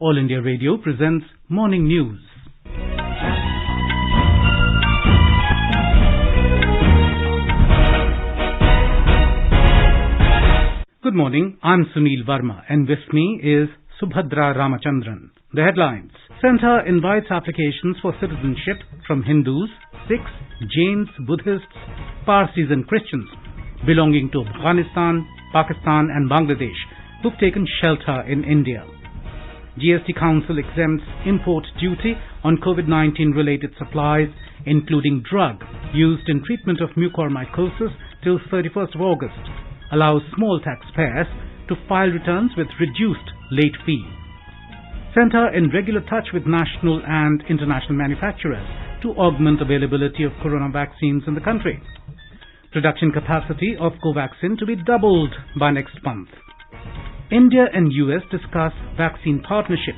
All India Radio presents Morning News. Good morning, I'm Sunil Verma and with me is Subhadra Ramachandran. The headlines. Centre invites applications for citizenship from Hindus, Sikhs, Jains, Buddhists, Parsis and Christians belonging to Afghanistan, Pakistan and Bangladesh who've taken shelter in India. GST Council exempts import duty on COVID-19 related supplies, including drug used in treatment of mucormycosis till 31st of August, allows small taxpayers to file returns with reduced late fee. Centre in regular touch with national and international manufacturers to augment availability of corona vaccines in the country. Production capacity of Covaxin to be doubled by next month. India and US discuss vaccine partnership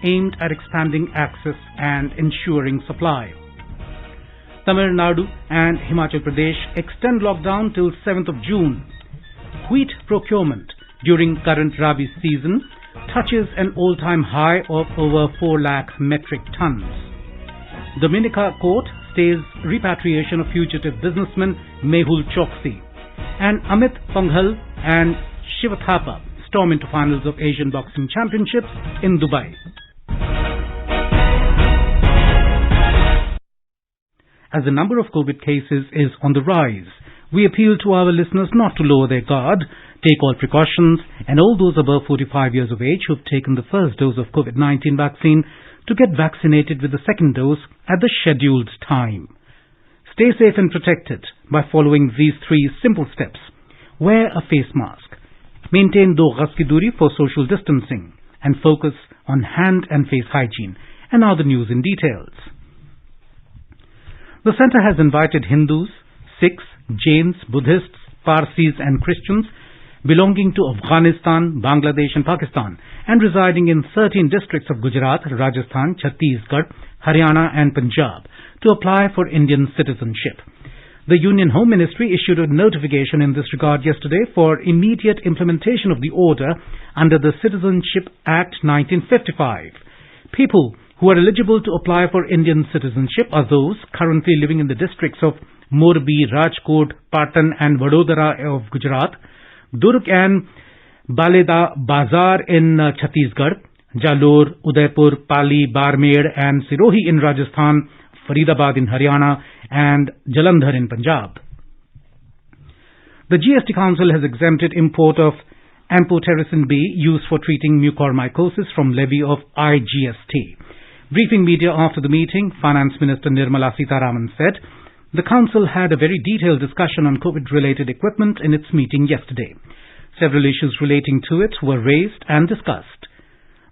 aimed at expanding access and ensuring supply. Tamil Nadu and Himachal Pradesh extend lockdown till 7th of June. Wheat procurement during current Rabi season touches an all-time high of over 4 lakh metric tons. Dominica Court stays repatriation of fugitive businessman Mehul Choksi. And Amit Panghal and Shiva Thapa storm into finals of Asian Boxing Championships in Dubai. As the number of COVID cases is on the rise, we appeal to our listeners not to lower their guard, take all precautions, and all those above 45 years of age who have taken the first dose of COVID-19 vaccine to get vaccinated with the second dose at the scheduled time. Stay safe and protected by following these 3 simple steps. Wear a face mask. Maintain 2 gaz ki duri for social distancing and focus on hand and face hygiene. And now the news in details. The centre has invited Hindus, Sikhs, Jains, Buddhists, Parsis and Christians belonging to Afghanistan, Bangladesh and Pakistan and residing in 13 districts of Gujarat, Rajasthan, Chhattisgarh, Haryana and Punjab to apply for Indian citizenship. The Union Home Ministry issued a notification in this regard yesterday for immediate implementation of the order under the Citizenship Act 1955. People who are eligible to apply for Indian citizenship are those currently living in the districts of Morbi, Rajkot, Patan and Vadodara of Gujarat, Durg and Baleda Bazar in Chhattisgarh, Jalore, Udaipur, Pali, Barmer and Sirohi in Rajasthan, Faridabad in Haryana and Jalandhar in Punjab. The GST Council has exempted import of amphotericin B used for treating mucormycosis from levy of IGST. Briefing media after the meeting, Finance Minister Nirmala Sitharaman said the Council had a very detailed discussion on COVID-related equipment in its meeting yesterday. Several issues relating to it were raised and discussed.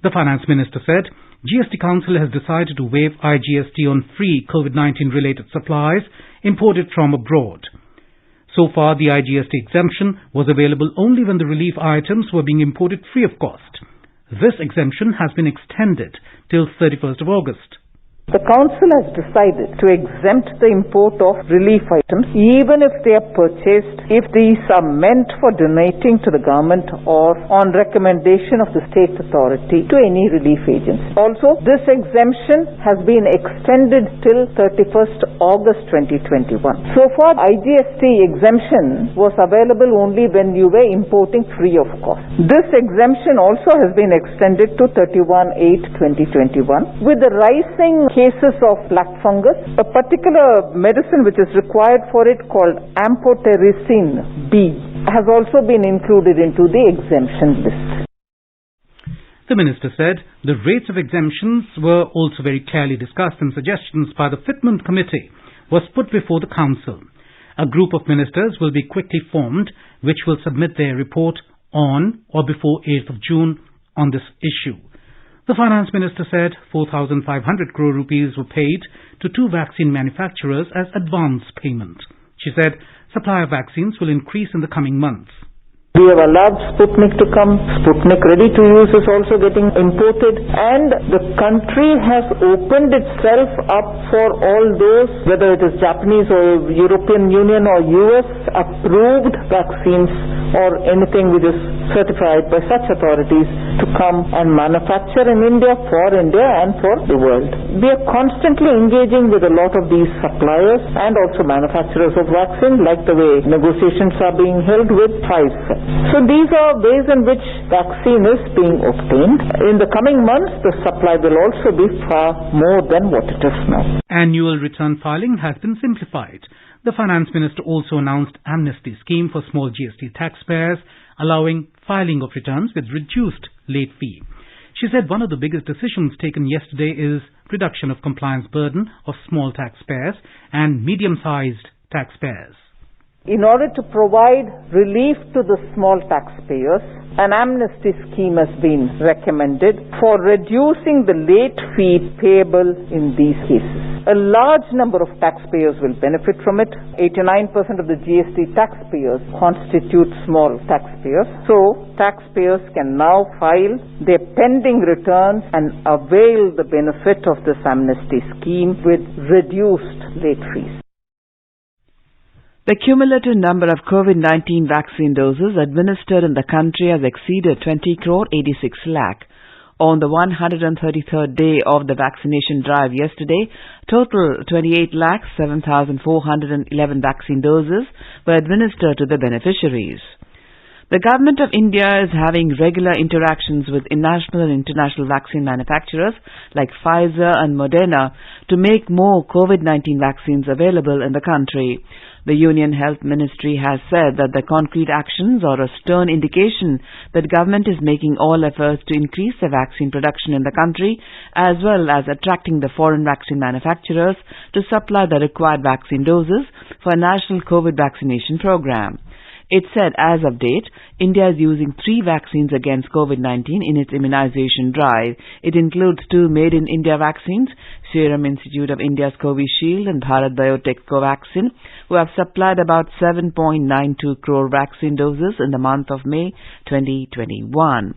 The Finance Minister said GST Council has decided to waive IGST on free COVID-19 related supplies imported from abroad. So far, the IGST exemption was available only when the relief items were being imported free of cost. This exemption has been extended till 31st of August. The Council has decided to exempt the import of relief items even if they are purchased if these are meant for donating to the government or on recommendation of the state authority to any relief agency. Also, this exemption has been extended till 31st August 2021. So far, IGST exemption was available only when you were importing free of cost. This exemption also has been extended to 31/8/2021 with the rising cases of black fungus. A particular medicine which is required for it called amphotericin B has also been included into the exemption list. The Minister said the rates of exemptions were also very clearly discussed and suggestions by the Fitment Committee was put before the Council. A group of ministers will be quickly formed which will submit their report on or before 8th of June on this issue. The Finance Minister said 4,500 crore rupees were paid to 2 vaccine manufacturers as advance payment. She said supply of vaccines will increase in the coming months. We have allowed Sputnik to come. Sputnik ready to use is also getting imported, and the country has opened itself up for all those, whether it is Japanese or European Union or US approved vaccines or anything which is certified by such authorities to come and manufacture in India, for India and for the world. We are constantly engaging with a lot of these suppliers and also manufacturers of vaccine, like the way negotiations are being held with Pfizer. So these are ways in which vaccine is being obtained. In the coming months, the supply will also be far more than what it is now. Annual return filing has been simplified. The Finance Minister also announced Amnesty scheme for small GST taxpayers, allowing filing of returns with reduced late fee. She said one of the biggest decisions taken yesterday is reduction of compliance burden of small taxpayers and medium-sized taxpayers. In order to provide relief to the small taxpayers, an amnesty scheme has been recommended for reducing the late fee payable in these cases. A large number of taxpayers will benefit from it. 89% of the GST taxpayers constitute small taxpayers. So, taxpayers can now file their pending returns and avail the benefit of this amnesty scheme with reduced late fees. The cumulative number of COVID-19 vaccine doses administered in the country has exceeded 20 crore 86 lakh. On the 133rd day of the vaccination drive yesterday, total 28 lakh 7,411 vaccine doses were administered to the beneficiaries. The Government of India is having regular interactions with national and international vaccine manufacturers like Pfizer and Moderna to make more COVID-19 vaccines available in the country. The Union Health Ministry has said that the concrete actions are a stern indication that government is making all efforts to increase the vaccine production in the country, as well as attracting the foreign vaccine manufacturers to supply the required vaccine doses for a national COVID vaccination program. It said as of date, India is using 3 vaccines against COVID-19 in its immunization drive. It includes 2 made-in-India vaccines, Serum Institute of India's Covishield and Bharat Biotech's Covaxin, who have supplied about 7.92 crore vaccine doses in the month of May 2021.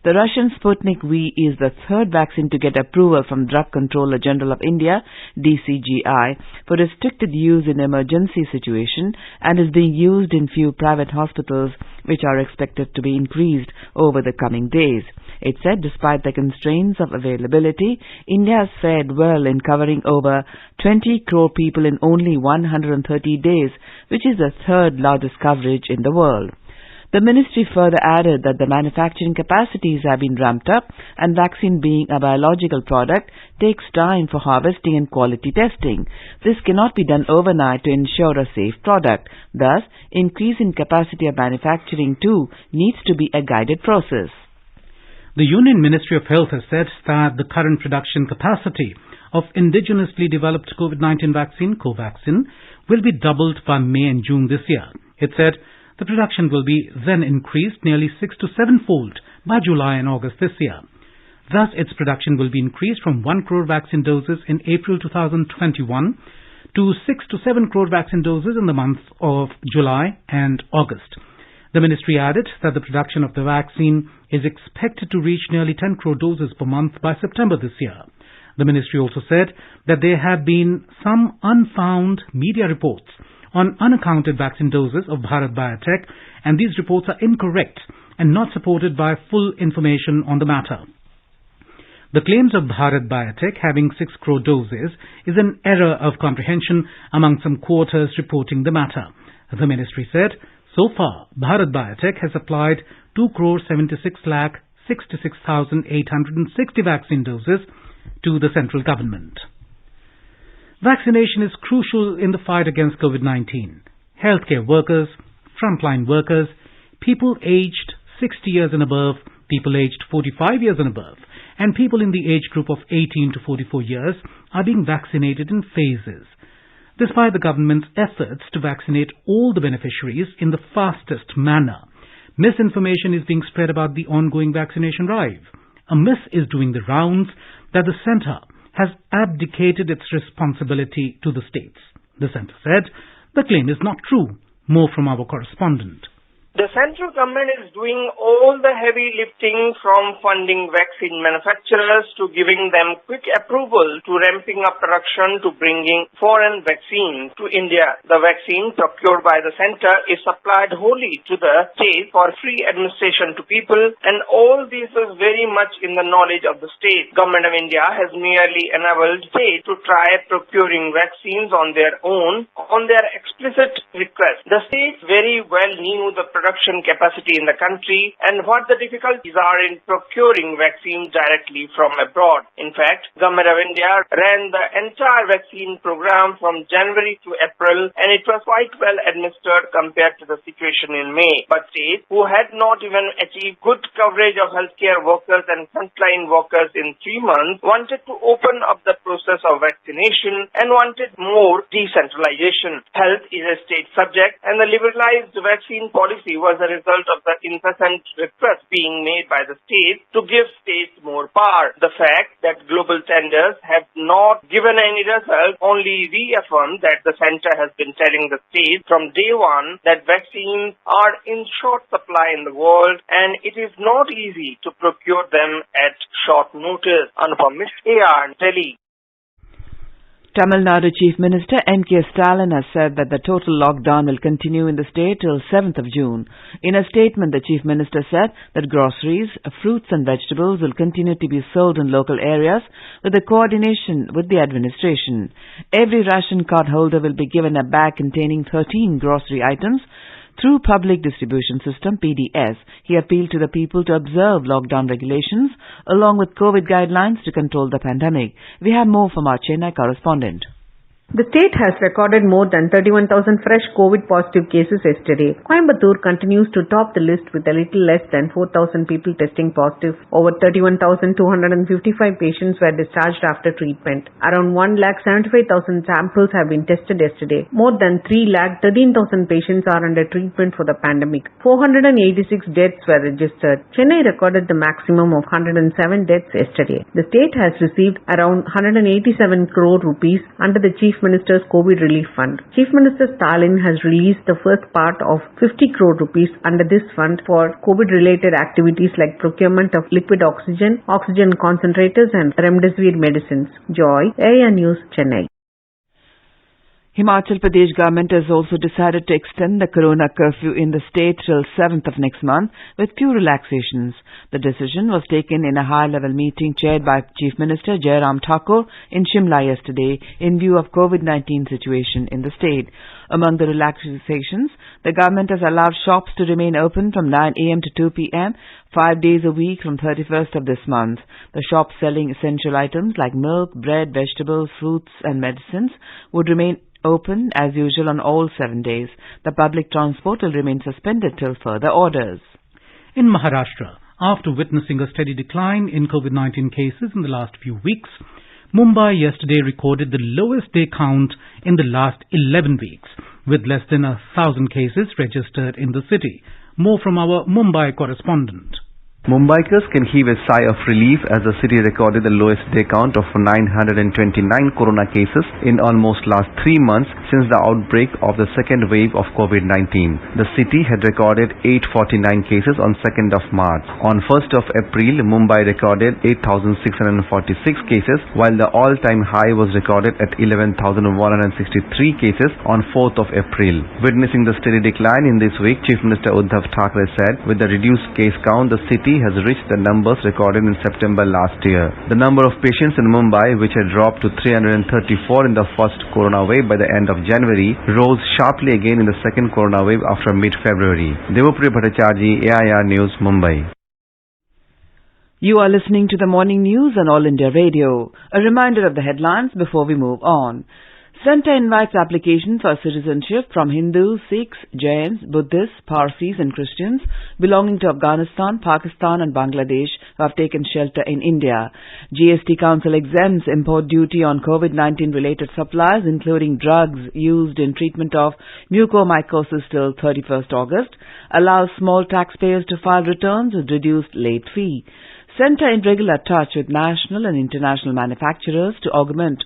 The Russian Sputnik V is the 3rd vaccine to get approval from Drug Controller General of India, DCGI, for restricted use in emergency situation and is being used in few private hospitals, which are expected to be increased over the coming days. It said despite the constraints of availability, India has fared well in covering over 20 crore people in only 130 days, which is the 3rd largest coverage in the world. The ministry further added that the manufacturing capacities have been ramped up and vaccine being a biological product takes time for harvesting and quality testing. This cannot be done overnight to ensure a safe product. Thus, increase in capacity of manufacturing too needs to be a guided process. The Union Ministry of Health has said that the current production capacity of indigenously developed COVID-19 vaccine, Covaxin, will be doubled by May and June this year. It said the production will be then increased nearly 6 to 7-fold by July and August this year. Thus, its production will be increased from 1 crore vaccine doses in April 2021 to 6 to 7 crore vaccine doses in the months of July and August. The ministry added that the production of the vaccine is expected to reach nearly 10 crore doses per month by September this year. The ministry also said that there have been some unfound media reports on unaccounted vaccine doses of Bharat Biotech, and these reports are incorrect and not supported by full information on the matter. The claims of Bharat Biotech having 6 crore doses is an error of comprehension among some quarters reporting the matter. The ministry said, so far, Bharat Biotech has applied 2 crore 76 lakh 66,860 vaccine doses to the central government. Vaccination is crucial in the fight against COVID-19. Healthcare workers, frontline workers, people aged 60 years and above, people aged 45 years and above, and people in the age group of 18 to 44 years are being vaccinated in phases. Despite the government's efforts to vaccinate all the beneficiaries in the fastest manner, misinformation is being spread about the ongoing vaccination drive. A myth is doing the rounds that the centre has abdicated its responsibility to the states. The centre said the claim is not true. More from our correspondent. The central government is doing all the heavy lifting, from funding vaccine manufacturers to giving them quick approval to ramping up production to bringing foreign vaccines to India. The vaccine procured by the center is supplied wholly to the state for free administration to people, and all this is very much in the knowledge of the state. Government of India has merely enabled state to try procuring vaccines on their own on their explicit request. The state very well knew the production capacity in the country and what the difficulties are in procuring vaccines directly from abroad. In fact, Government of India ran the entire vaccine program from January to April, and it was quite well administered compared to the situation in May. But states who had not even achieved good coverage of healthcare workers and frontline workers in 3 months wanted to open up the process of vaccination and wanted more decentralization. Health is a state subject, and the liberalized vaccine policy was a result of the incessant request being made by the states to give states more power. The fact that global tenders have not given any result only reaffirms that the center has been telling the states from day one that vaccines are in short supply in the world and it is not easy to procure them at short notice. Anupam Mishra, Delhi. Tamil Nadu Chief Minister M.K. Stalin has said that the total lockdown will continue in the state till 7th of June. In a statement, the Chief Minister said that groceries, fruits and vegetables will continue to be sold in local areas with the coordination with the administration. Every ration card holder will be given a bag containing 13 grocery items through Public Distribution System PDS. He appealed to the people to observe lockdown regulations along with COVID guidelines to control the pandemic. We have more from our Chennai correspondent. The state has recorded more than 31,000 fresh COVID-positive cases yesterday. Coimbatore continues to top the list with a little less than 4,000 people testing positive. Over 31,255 patients were discharged after treatment. Around 1,75,000 samples have been tested yesterday. More than 3,13,000 patients are under treatment for the pandemic. 486 deaths were registered. Chennai recorded the maximum of 107 deaths yesterday. The state has received around 187 crore rupees under the Chief Minister's COVID Relief Fund. Chief Minister Stalin has released the first part of 50 crore rupees under this fund for COVID-related activities like procurement of liquid oxygen, oxygen concentrators and remdesivir medicines. Joy, AIR News, Chennai. Himachal Pradesh government has also decided to extend the corona curfew in the state till 7th of next month with few relaxations. The decision was taken in a high-level meeting chaired by Chief Minister Jairam Thakur in Shimla yesterday in view of COVID-19 situation in the state. Among the relaxations, the government has allowed shops to remain open from 9 a.m. to 2 p.m. 5 days a week from 31st of this month. The shops selling essential items like milk, bread, vegetables, fruits and medicines would remain open as usual on all 7 days. The public transport will remain suspended till further orders. In Maharashtra, after witnessing a steady decline in COVID-19 cases in the last few weeks, Mumbai yesterday recorded the lowest day count in the last 11 weeks, with less than 1,000 cases registered in the city. More from our Mumbai correspondent. Mumbaikars can heave a sigh of relief as the city recorded the lowest day count of 929 corona cases in almost last 3 months since the outbreak of the second wave of COVID-19. The city had recorded 849 cases on 2nd of March. On 1st of April, Mumbai recorded 8,646 cases, while the all-time high was recorded at 11,163 cases on 4th of April. Witnessing the steady decline in this week, Chief Minister Uddhav Thackeray said, with the reduced case count, the city has reached the numbers recorded in September last year. The number of patients in Mumbai, which had dropped to 334 in the first corona wave by the end of January, rose sharply again in the second corona wave after mid-February. Devapuri Bhattacharjee, AIR News, Mumbai. You are listening to the morning news on All India Radio. A reminder of the headlines before we move on. Centre invites applications for citizenship from Hindus, Sikhs, Jains, Buddhists, Parsis and Christians belonging to Afghanistan, Pakistan and Bangladesh who have taken shelter in India. GST Council exempts import duty on COVID-19 related supplies including drugs used in treatment of mucormycosis till 31st August, allows small taxpayers to file returns with reduced late fee. Centre in regular touch with national and international manufacturers to augment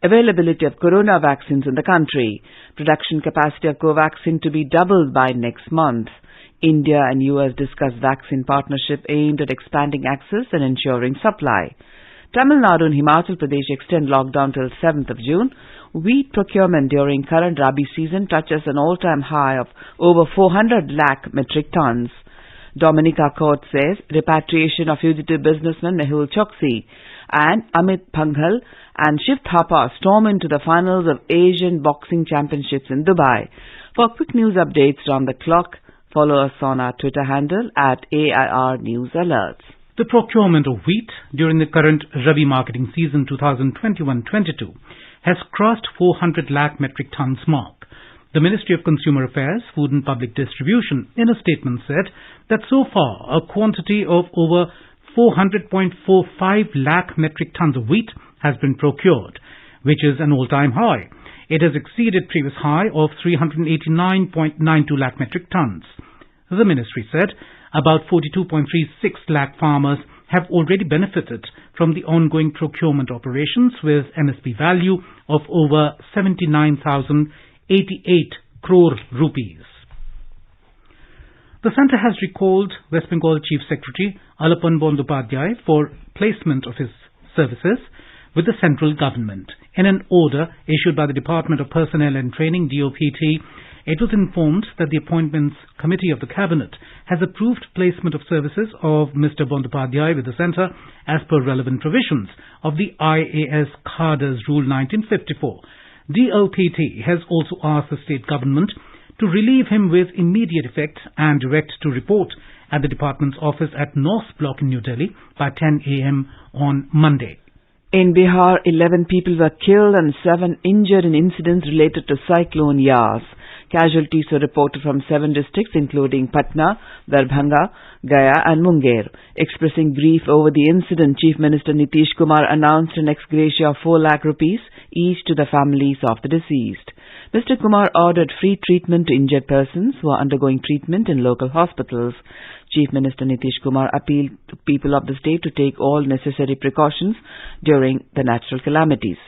availability of corona vaccines in the country. Production capacity of Covaxin to be doubled by next month. India and US discuss vaccine partnership aimed at expanding access and ensuring supply. Tamil Nadu and Himachal Pradesh extend lockdown till 7th of June. Wheat procurement during current Rabi season touches an all-time high of over 400 lakh metric tons. Dominica Court says repatriation of fugitive businessman Mehul Choksi and Amit Panghal and Shiv Thapa storm into the finals of Asian Boxing Championships in Dubai. For quick news updates round the clock, follow us on our Twitter handle at AIR News Alerts. The procurement of wheat during the current Rabi marketing season 2021-22 has crossed 400 lakh metric tons mark. The Ministry of Consumer Affairs, Food and Public Distribution in a statement said that so far a quantity of over 400.45 lakh metric tons of wheat has been procured, which is an all-time high. It has exceeded previous high of 389.92 lakh metric tons. The ministry said about 42.36 lakh farmers have already benefited from the ongoing procurement operations with MSP value of over 79,088 crore rupees. The centre has recalled West Bengal Chief Secretary Alapan Bandyopadhyay for placement of his services with the central government. In an order issued by the Department of Personnel and Training, DOPT, it was informed that the Appointments Committee of the Cabinet has approved placement of services of Mr. Bandyopadhyay with the centre as per relevant provisions of the IAS Cadres Rule 1954. DOPT has also asked the state government to relieve him with immediate effect and direct to report at the department's office at North Block in New Delhi by 10 a.m. on Monday. In Bihar, 11 people were killed and 7 injured in incidents related to Cyclone Yas. Casualties were reported from 7 districts including Patna, Darbhanga, Gaya and Munger. Expressing grief over the incident, Chief Minister Nitish Kumar announced an ex gratia of 4 lakh rupees each to the families of the deceased. Mr. Kumar ordered free treatment to injured persons who are undergoing treatment in local hospitals. Chief Minister Nitish Kumar appealed to people of the state to take all necessary precautions during the natural calamities.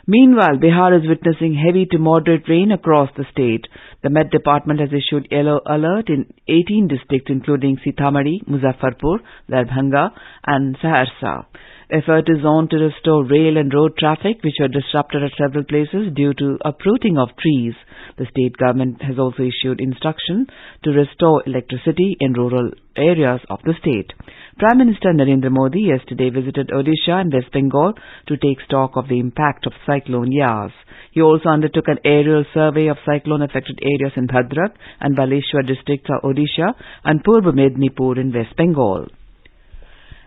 Meanwhile, Bihar is witnessing heavy to moderate rain across the state. The Met Department has issued yellow alert in 18 districts including Sitamarhi, Muzaffarpur, Darbhanga and Saharsa. Effort is on to restore rail and road traffic which were disrupted at several places due to uprooting of trees. The state government has also issued instruction to restore electricity in rural areas of the state. Prime Minister Narendra Modi yesterday visited Odisha and West Bengal to take stock of the impact of Cyclone Yas. He also undertook an aerial survey of cyclone-affected areas in Bhadrak and Baleshwar districts of Odisha and Purba Mednipur in West Bengal.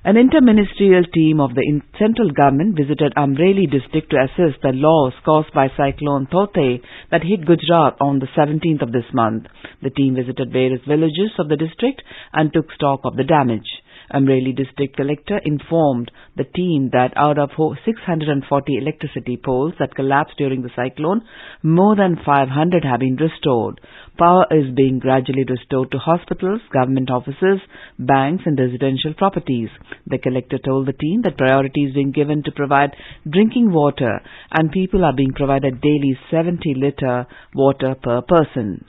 An interministerial team of the central government visited Amreli district to assess the loss caused by Cyclone Tauktae that hit Gujarat on the 17th of this month. The team visited various villages of the district and took stock of the damage. Amreli district collector informed the team that out of 640 electricity poles that collapsed during the cyclone, more than 500 have been restored. Power is being gradually restored to hospitals, government offices, banks and residential properties. The collector told the team that priority is being given to provide drinking water and people are being provided daily 70-litre water per person.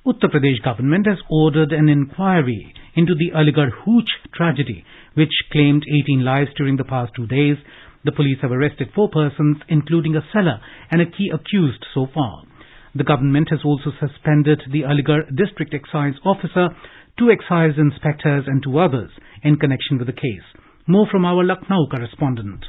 Uttar Pradesh government has ordered an inquiry into the Aligarh Hooch tragedy, which claimed 18 lives during the past 2 days. The police have arrested 4 persons, including a seller and a key accused so far. The government has also suspended the Aligarh district excise officer, 2 excise inspectors and 2 others in connection with the case. More from our Lucknow correspondent.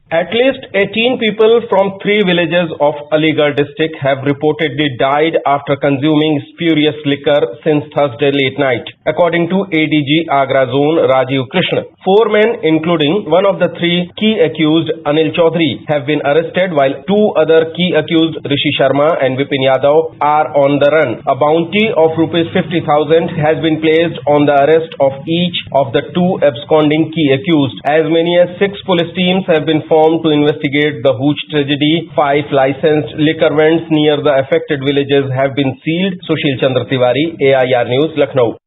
At least 18 people from 3 villages of Aligarh district have reportedly died after consuming spurious liquor since Thursday late night. According to ADG Agra Zone Rajiv Krishna, 4 men including one of the 3 key accused Anil Chaudhary have been arrested while 2 other key accused Rishi Sharma and Vipin Yadav are on the run. A bounty of Rs 50,000 has been placed on the arrest of each of the 2 absconding key accused. As many as 6 police teams have been formed to investigate the Hooch tragedy. 5 licensed liquor vends near the affected villages have been sealed. Sushil Chandra Tiwari, AIR News, Lucknow.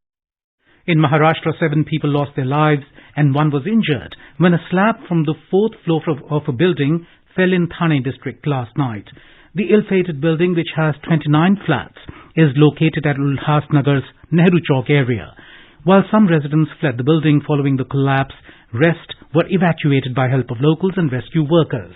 In Maharashtra, 7 people lost their lives and 1 was injured when a slab from the 4th floor of a building fell in Thane district last night. The ill-fated building, which has 29 flats, is located at Ulhasnagar's Nehru Chowk area. While some residents fled the building following the collapse, rest were evacuated by help of locals and rescue workers.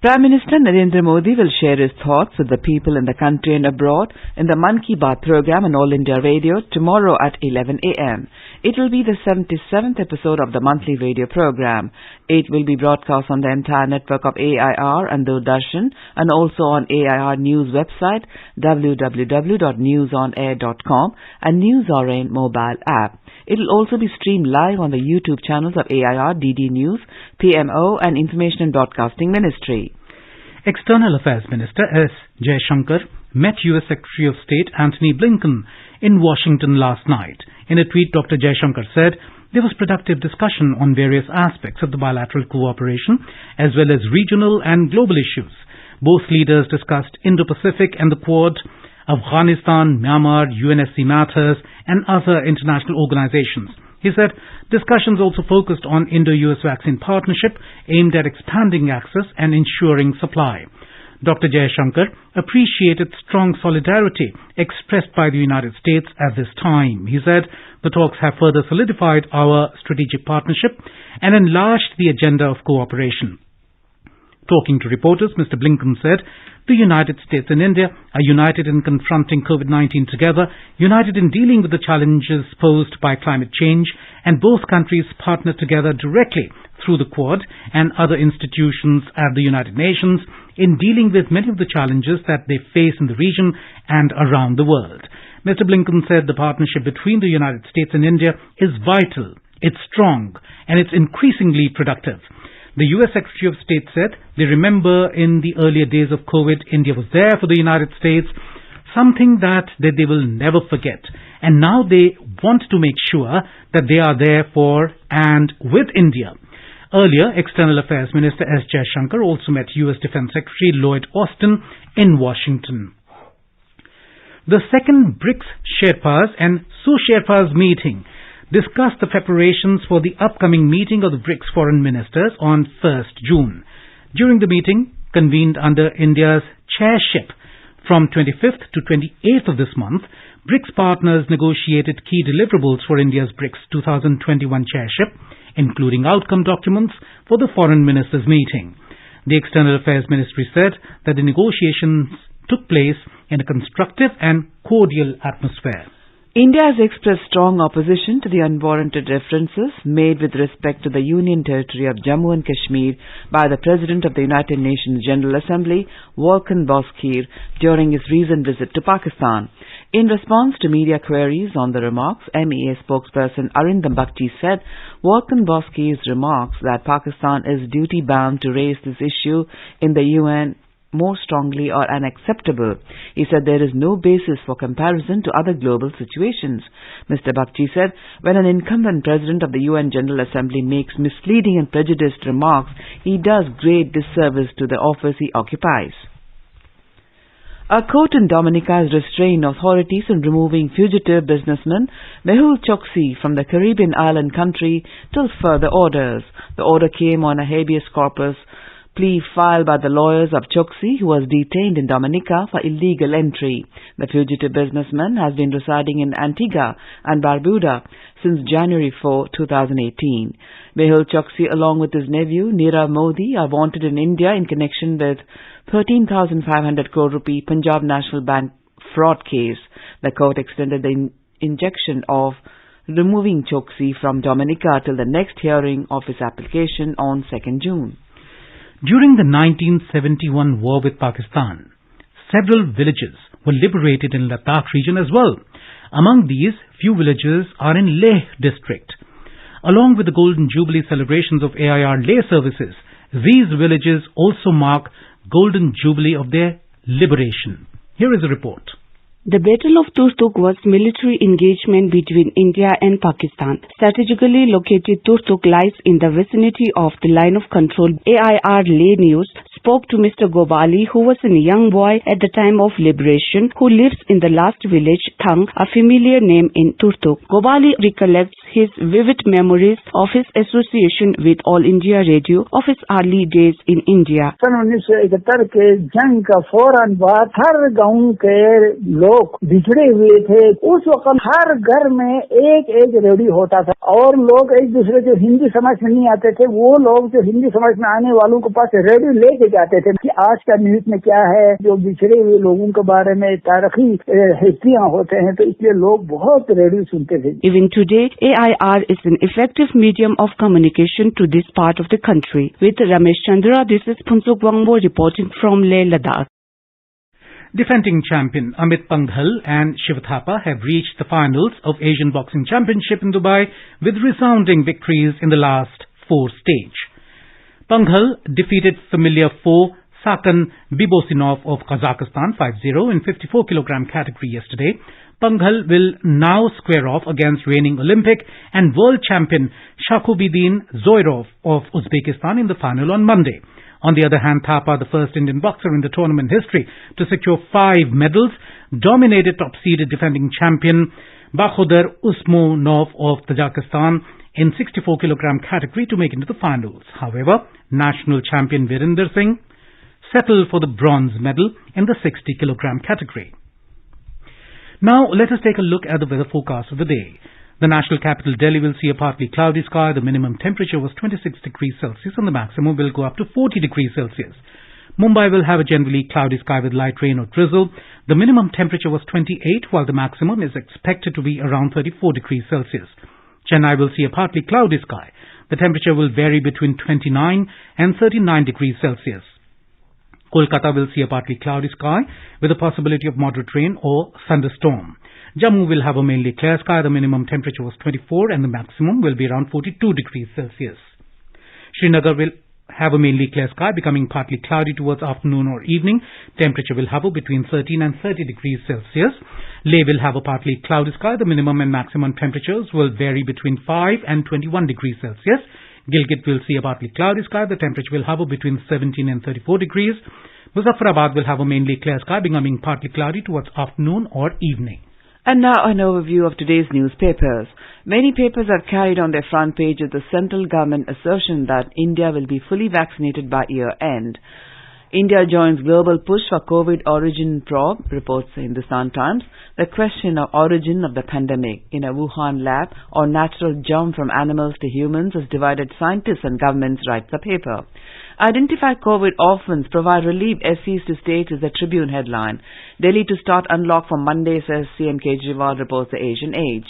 Prime Minister Narendra Modi will share his thoughts with the people in the country and abroad in the Mann Ki Baat program on All India Radio tomorrow at 11 a.m. It will be the 77th episode of the monthly radio program. It will be broadcast on the entire network of AIR and Doordarshan and also on AIR News website www.newsonair.com and NewsON mobile app. It will also be streamed live on the YouTube channels of AIR, DD News, PMO and Information and Broadcasting Ministry. External Affairs Minister S. Jaishankar met U.S. Secretary of State Antony Blinken in Washington last night. In a tweet, Dr. Jaishankar said there was productive discussion on various aspects of the bilateral cooperation as well as regional and global issues. Both leaders discussed Indo-Pacific and the Quad, Afghanistan, Myanmar, UNSC matters and other international organizations. He said discussions also focused on Indo-US vaccine partnership aimed at expanding access and ensuring supply. Dr. Jaishankar appreciated strong solidarity expressed by the United States at this time. He said the talks have further solidified our strategic partnership and enlarged the agenda of cooperation. Talking to reporters, Mr. Blinken said the United States and India are united in confronting COVID-19 together, united in dealing with the challenges posed by climate change, and both countries partner together directly through the Quad and other institutions at the United Nations in dealing with many of the challenges that they face in the region and around the world. Mr. Blinken said the partnership between the United States and India is vital, it's strong, and it's increasingly productive. The U.S. Secretary of State said they remember in the earlier days of COVID, India was there for the United States, something that they will never forget. And now they want to make sure that they are there for and with India. Earlier, External Affairs Minister S. Jaishankar also met U.S. Defense Secretary Lloyd Austin in Washington. The second BRICS Sherpas and Sous-Sherpas meeting discussed the preparations for the upcoming meeting of the BRICS foreign ministers on 1st June. During the meeting, convened under India's chairship from 25th to 28th of this month, BRICS partners negotiated key deliverables for India's BRICS 2021 chairship, including outcome documents for the foreign ministers' meeting. The External Affairs Ministry said that the negotiations took place in a constructive and cordial atmosphere. India has expressed strong opposition to the unwarranted references made with respect to the Union Territory of Jammu and Kashmir by the President of the United Nations General Assembly, Volkan Bozkir, during his recent visit to Pakistan. In response to media queries on the remarks, MEA spokesperson Arindam Bakshi said Volkan Bozkir's remarks that Pakistan is duty-bound to raise this issue in the UN more strongly are unacceptable. He said there is no basis for comparison to other global situations. Mr. Bakshi said when an incumbent president of the UN General Assembly makes misleading and prejudiced remarks, he does great disservice to the office he occupies. A court in Dominica has restrained authorities in removing fugitive businessman Mehul Choksi from the Caribbean island country till further orders. The order came on a habeas corpus plea filed by the lawyers of Choksi, who was detained in Dominica for illegal entry. The fugitive businessman has been residing in Antigua and Barbuda since January 4, 2018. Mehul Choksi, along with his nephew Nirav Modi, are wanted in India in connection with 13,500 crore rupee Punjab National Bank fraud case. The court extended the injunction of removing Choksi from Dominica till the next hearing of his application on 2nd June. During the 1971 war with Pakistan, several villages were liberated in Ladakh region as well. Among these, few villages are in Leh district. Along with the Golden Jubilee celebrations of AIR Leh services, these villages also mark Golden Jubilee of their liberation. Here is a report. The Battle of Turtuk was military engagement between India and Pakistan. Strategically located, Turtuk lies in the vicinity of the line of control. AIR Leh News spoke to Mr. Gobali, who was a young boy at the time of liberation, who lives in the last village, Thang, a familiar name in Turtuk. Gobali recollects his vivid memories of his association with All India Radio of his early days in India. सन 1971 के जंग का फौरन बाद हर गांव के लोग बिछड़े हुए थे। उस वक्त हर घर में एक रेडियो होता था और लोग एक दूसरे जो हिंदी समझ में नहीं आते थे, वो लोग जो हिंदी समझ में आने वालों के पास रेडियो लेके जाते थे कि आज का न्यूज में क्या है, जो बिछड़े हुए लोगों के बारे में तारीखी हिस्ट्रियां होते हैं, तो इसलिए लोग बहुत रेडियो सुनते थे। Even today, AIR is an effective medium of communication to this part of the country. With Ramesh Chandra, this is Phunsuk Wangbo reporting from Leh, Ladakh. Defending champion Amit Panghal and Shiv Thapa have reached the finals of Asian Boxing Championship in Dubai with resounding victories in the last 4 stages. Panghal defeated familiar foe Sakan Bibosinov of Kazakhstan 5-0 in 54 kg category yesterday. Panghal will now square off against reigning Olympic and world champion Shakubidin Zoirov of Uzbekistan in the final on Monday. On the other hand, Thapa, the first Indian boxer in the tournament history to secure 5 medals, dominated top-seeded defending champion Bakhudar Usmonov of Tajikistan in 64 kg category to make it into the finals. However, national champion Virender Singh settled for the bronze medal in the 60 kg category. Now, let us take a look at the weather forecast of the day. The national capital Delhi will see a partly cloudy sky. The minimum temperature was 26 degrees Celsius and the maximum will go up to 40 degrees Celsius. Mumbai will have a generally cloudy sky with light rain or drizzle. The minimum temperature was 28 while the maximum is expected to be around 34 degrees Celsius. Chennai will see a partly cloudy sky. The temperature will vary between 29 and 39 degrees Celsius. Kolkata will see a partly cloudy sky with a possibility of moderate rain or thunderstorm. Jammu will have a mainly clear sky. The minimum temperature was 24 and the maximum will be around 42 degrees Celsius. Srinagar will have a mainly clear sky becoming partly cloudy towards afternoon or evening. Temperature will hover between 13 and 30 degrees Celsius. Leh will have a partly cloudy sky. The minimum and maximum temperatures will vary between 5 and 21 degrees Celsius. Gilgit will see a partly cloudy sky. The temperature will hover between 17 and 34 degrees. Muzaffarabad will have a mainly clear sky becoming partly cloudy towards afternoon or evening. And now an overview of today's newspapers. Many papers have carried on their front pages the central government assertion that India will be fully vaccinated by year end. India joins global push for COVID origin probe, reports the Hindustan Times. The question of origin of the pandemic in a Wuhan lab or natural jump from animals to humans has divided scientists and governments, writes the paper. Identify COVID orphans, provide relief SCs to states is the Tribune headline. Delhi to start unlock from Monday, says CM Kejriwal, reports the Asian Age.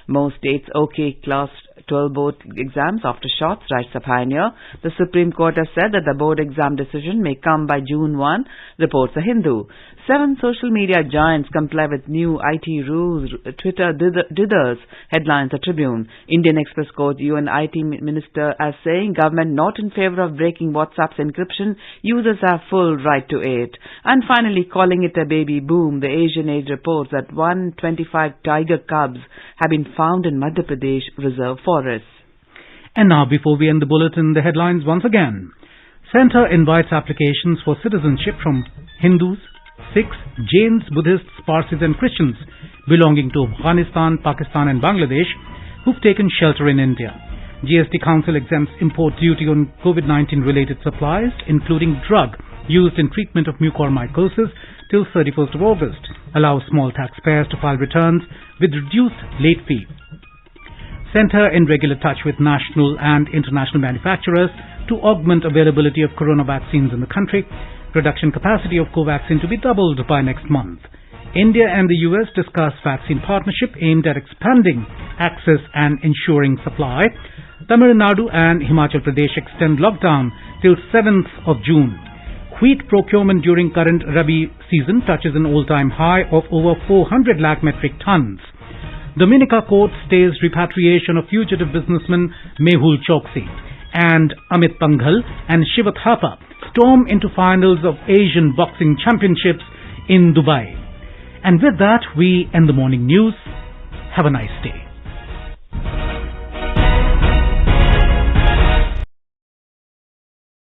Most states OK class 12 board exams after shots, writes the Pioneer. The Supreme Court has said that the board exam decision may come by June 1, reports the Hindu. 7 social media giants comply with new IT rules, Twitter dithers, headlines the Tribune. Indian Express quotes UN IT Minister as saying government not in favor of breaking WhatsApp's encryption, users have full right to it. And finally, calling it a baby boom, the Asian Age reports that 125 tiger cubs have been found in Madhya Pradesh reserve forests. And now, before we end the bulletin, the headlines once again. Centre invites applications for citizenship from Hindus, Sikhs, Jains, Buddhists, Parsis and Christians belonging to Afghanistan, Pakistan and Bangladesh who've taken shelter in India. GST Council exempts import duty on COVID-19 related supplies, including drug used in treatment of mucormycosis till 31st of August. Allows small taxpayers to file returns with reduced late fee. Centre in regular touch with national and international manufacturers to augment availability of corona vaccines in the country. Production capacity of Covaxin to be doubled by next month. India and the US discuss vaccine partnership aimed at expanding access and ensuring supply. Tamil Nadu and Himachal Pradesh extend lockdown till 7th of June. Wheat procurement during current Rabi season touches an all-time high of over 400 lakh metric tons. Dominica court stays repatriation of fugitive businessman Mehul Choksi. And Amit Panghal and Shiv Thapa storm into finals of Asian Boxing Championships in Dubai. And with that, we end the morning news. Have a nice day.